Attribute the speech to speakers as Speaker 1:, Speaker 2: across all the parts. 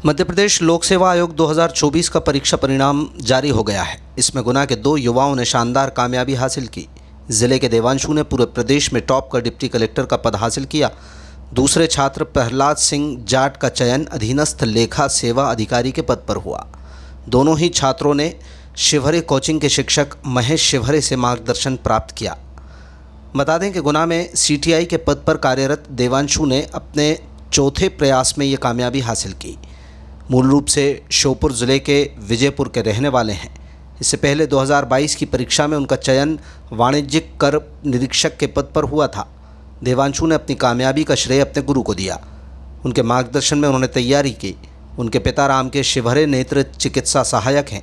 Speaker 1: मध्य प्रदेश लोक सेवा आयोग 2024 का परीक्षा परिणाम जारी हो गया है। इसमें गुना के 2 युवाओं ने शानदार कामयाबी हासिल की। जिले के देवांशु ने पूरे प्रदेश में टॉप कर डिप्टी कलेक्टर का पद हासिल किया। दूसरे छात्र प्रहलाद सिंह जाट का चयन अधीनस्थ लेखा सेवा अधिकारी के पद पर हुआ। दोनों ही छात्रों ने शिवहरे कोचिंग के शिक्षक महेश शिवहरे से मार्गदर्शन प्राप्त किया। बता दें कि गुना में सीटीआई के पद पर कार्यरत देवांशु ने अपने चौथे प्रयास में ये कामयाबी हासिल की। मूल रूप से श्योपुर ज़िले के विजयपुर के रहने वाले हैं। इससे पहले 2022 की परीक्षा में उनका चयन वाणिज्यिक कर निरीक्षक के पद पर हुआ था। देवांशु ने अपनी कामयाबी का श्रेय अपने गुरु को दिया। उनके मार्गदर्शन में उन्होंने तैयारी की। उनके पिता राम के शिवहरे नेत्र चिकित्सा सहायक हैं।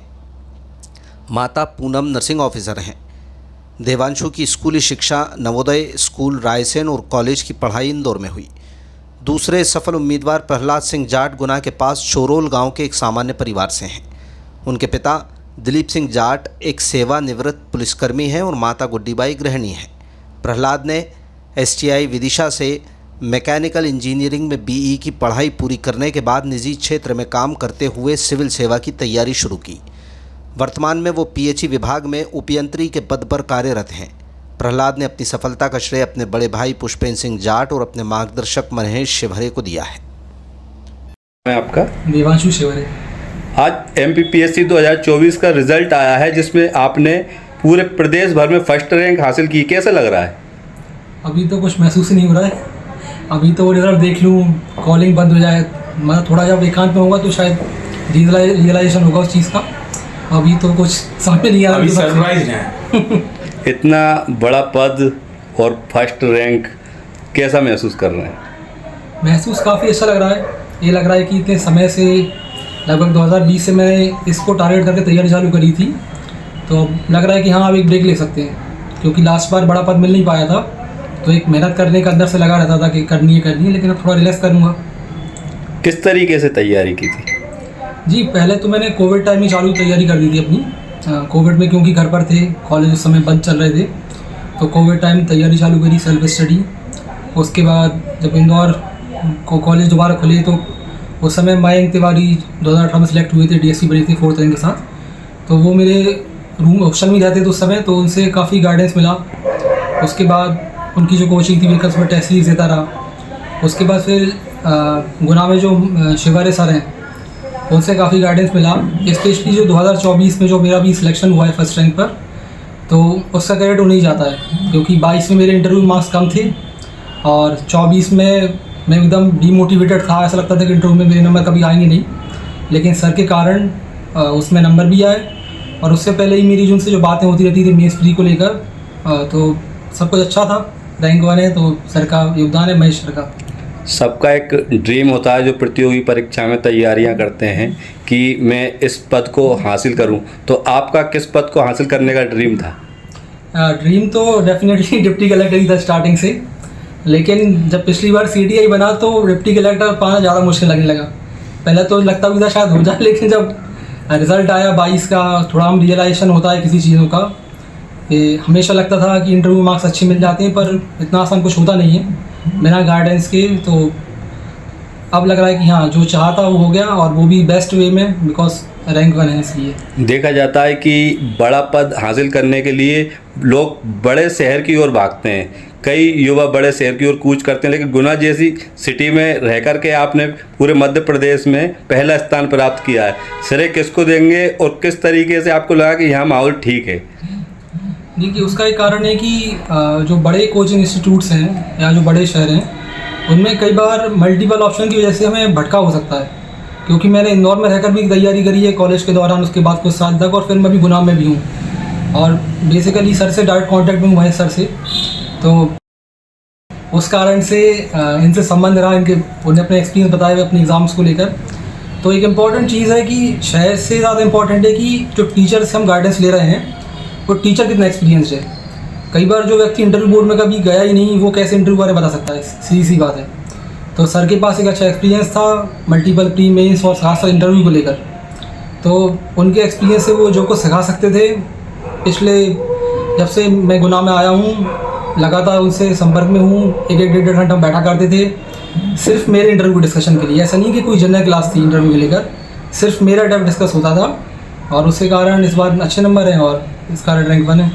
Speaker 1: माता पूनम नर्सिंग ऑफिसर हैं। देवांशु की स्कूली शिक्षा नवोदय स्कूल रायसेन और कॉलेज की पढ़ाई इंदौर में हुई। दूसरे सफल उम्मीदवार प्रहलाद सिंह जाट गुना के पास चोरोल गांव के एक सामान्य परिवार से हैं। उनके पिता दिलीप सिंह जाट एक सेवानिवृत्त पुलिसकर्मी हैं और माता गुड्डीबाई गृहिणी हैं। प्रहलाद ने एसटीआई विदिशा से मैकेनिकल इंजीनियरिंग में बीई की पढ़ाई पूरी करने के बाद निजी क्षेत्र में काम करते हुए सिविल सेवा की तैयारी शुरू की। वर्तमान में वो पीएचई विभाग में उपयंत्री के पद पर कार्यरत हैं। प्रहलाद ने अपनी सफलता का श्रेय अपने बड़े भाई पुष्पेंद्र सिंह जाट और अपने मार्गदर्शक महेश शिवहरे को दिया है।
Speaker 2: मैं आपका
Speaker 3: देवांशु शिवहरे।
Speaker 2: आज एमपीपीएससी 2024 का रिजल्ट आया है जिसमें आपने पूरे प्रदेश भर में फर्स्ट रैंक हासिल की। कैसा लग रहा है?
Speaker 3: अभी तो कुछ महसूस नहीं हो रहा है। अभी तो रिजल्ट देख लूँ, कॉलिंग बंद हो जाए, मैं थोड़ा जब एकांत में होगा तो शायद रियलाइजेशन होगा उस चीज़ का। अभी तो कुछ समझ नहीं आ रहा।
Speaker 4: अभी सरप्राइज है।
Speaker 2: इतना बड़ा पद और फर्स्ट रैंक कैसा महसूस कर रहे हैं?
Speaker 3: महसूस काफ़ी अच्छा लग रहा है। ये लग रहा है कि इतने समय से लगभग 2020 से मैंने इसको टारगेट करके तैयारी चालू करी थी, तो अब लग रहा है कि हाँ अब एक ब्रेक ले सकते हैं, क्योंकि लास्ट बार बड़ा पद मिल नहीं पाया था। तो एक मेहनत करने का अंदर से लगा रहता था कि करनी है, लेकिन अब थोड़ा रिलैक्स करूँगा।
Speaker 2: किस तरीके से तैयारी की थी?
Speaker 3: जी, पहले तो मैंने कोविड टाइम में चालू तैयारी कर दी थी अपनी। कोविड में क्योंकि घर पर थे, कॉलेज उस समय बंद चल रहे थे, तो कोविड टाइम तैयारी चालू करी, सेल्फ स्टडी। उसके बाद जब इंदौर को कॉलेज दोबारा खुले तो उस समय मयंक तिवारी 2018 में सिलेक्ट हुए थे, डीएससी बनी थी 4th रैंक के साथ। तो वो मेरे रूम हॉस्टल में रहते थे उस समय, तो उनसे काफ़ी गाइडेंस मिला। उसके बाद उनकी जो कोचिंग थी विकल्प में टेस्ट सीरीज देता रहा। उसके बाद फिर गुना में जो शिवहरे सर हैं उनसे काफ़ी गाइडेंस मिला। स्पेशली जो 2024 में जो मेरा भी सिलेक्शन हुआ है फर्स्ट रैंक पर, तो उसका क्रेडिट उन्हीं जाता है, क्योंकि 22 में मेरे इंटरव्यू मार्क्स कम थे और 24 में मैं एकदम डीमोटिवेटेड था। ऐसा लगता था कि इंटरव्यू में मेरे नंबर कभी आएंगे नहीं, लेकिन सर के कारण उसमें नंबर भी आए। और उससे पहले ही मेरी जो उनसे जो बातें होती रहती थी मेंस प्री को लेकर, तो सब कुछ अच्छा था। रैंक 1 है तो सर का योगदान है, महेश सर का।
Speaker 2: सबका एक ड्रीम होता है जो प्रतियोगी परीक्षा में तैयारियां करते हैं कि मैं इस पद को हासिल करूं, तो आपका किस पद को हासिल करने का ड्रीम था?
Speaker 3: ड्रीम तो डेफिनेटली डिप्टी कलेक्टर ही था स्टार्टिंग से, लेकिन जब पिछली बार सीटीआई बना तो डिप्टी कलेक्टर पाना ज़्यादा मुश्किल लगने लगा। पहले तो लगता भी था शायद हो जाए, लेकिन जब रिज़ल्ट आया 22 का, थोड़ा हम रियलाइजेशन होता है किसी चीज़ों का। कि हमेशा लगता था कि इंटरव्यू मार्क्स अच्छे मिल जाते हैं, पर इतना आसान कुछ होता नहीं है बिना गाइडेंस के। तो अब लग रहा है कि हाँ जो चाहा था वो हो गया, और वो भी बेस्ट वे में, बिकॉज रैंक 1 है इसलिए।
Speaker 2: देखा जाता है कि बड़ा पद हासिल करने के लिए लोग बड़े शहर की ओर भागते हैं। कई युवा बड़े शहर की ओर कूच करते हैं, लेकिन गुना जैसी सिटी में रह कर के आपने पूरे मध्य प्रदेश में पहला स्थान प्राप्त किया है। श्रेय किसको देंगे और किस तरीके से आपको लगा कि यहाँ माहौल ठीक है?
Speaker 3: देखिए, उसका एक कारण है कि जो बड़े कोचिंग इंस्टीट्यूट्स हैं या जो बड़े शहर हैं, उनमें कई बार मल्टीपल ऑप्शन की वजह से हमें भटका हो सकता है। क्योंकि मैंने इंदौर में रहकर भी तैयारी करी है कॉलेज के दौरान, उसके बाद कुछ साल तक, और फिर मैं भी गुना में भी हूँ, और बेसिकली सर से डायरेक्ट कॉन्टैक्ट में हुआ है सर से। तो उस कारण से इनसे संबंध रहा, उन्हें अपने एक्सपीरियंस बताए हुए अपने एग्ज़ाम्स को लेकर। तो एक इम्पॉर्टेंट चीज़ है कि शहर से ज़्यादा इम्पॉर्टेंट है कि जो टीचर से हम गाइडेंस ले रहे हैं वो टीचर कितना एक्सपीरियंस है। कई बार जो व्यक्ति इंटरव्यू बोर्ड में कभी गया ही नहीं, वो कैसे इंटरव्यू बारे बता सकता है? सीधी सी बात है। तो सर के पास एक अच्छा एक्सपीरियंस था मल्टीपल प्री मेंस और खासकर इंटरव्यू को लेकर। तो उनके एक्सपीरियंस से वो जो कुछ सिखा सकते थे, पिछले जब से मैं गुना में आया हूँ लगातार उनसे संपर्क में हूँ। एक 1.5 घंटा बैठा करते थे, सिर्फ मेरे इंटरव्यू डिस्कशन के लिए, ऐसा नहीं कि कोई जनरल क्लास थी इंटरव्यू को लेकर, सिर्फ मेरा टफ डिस्कस होता था और उसके कारण इस बार अच्छे नंबर हैं और इस कारण रैंक 1 है।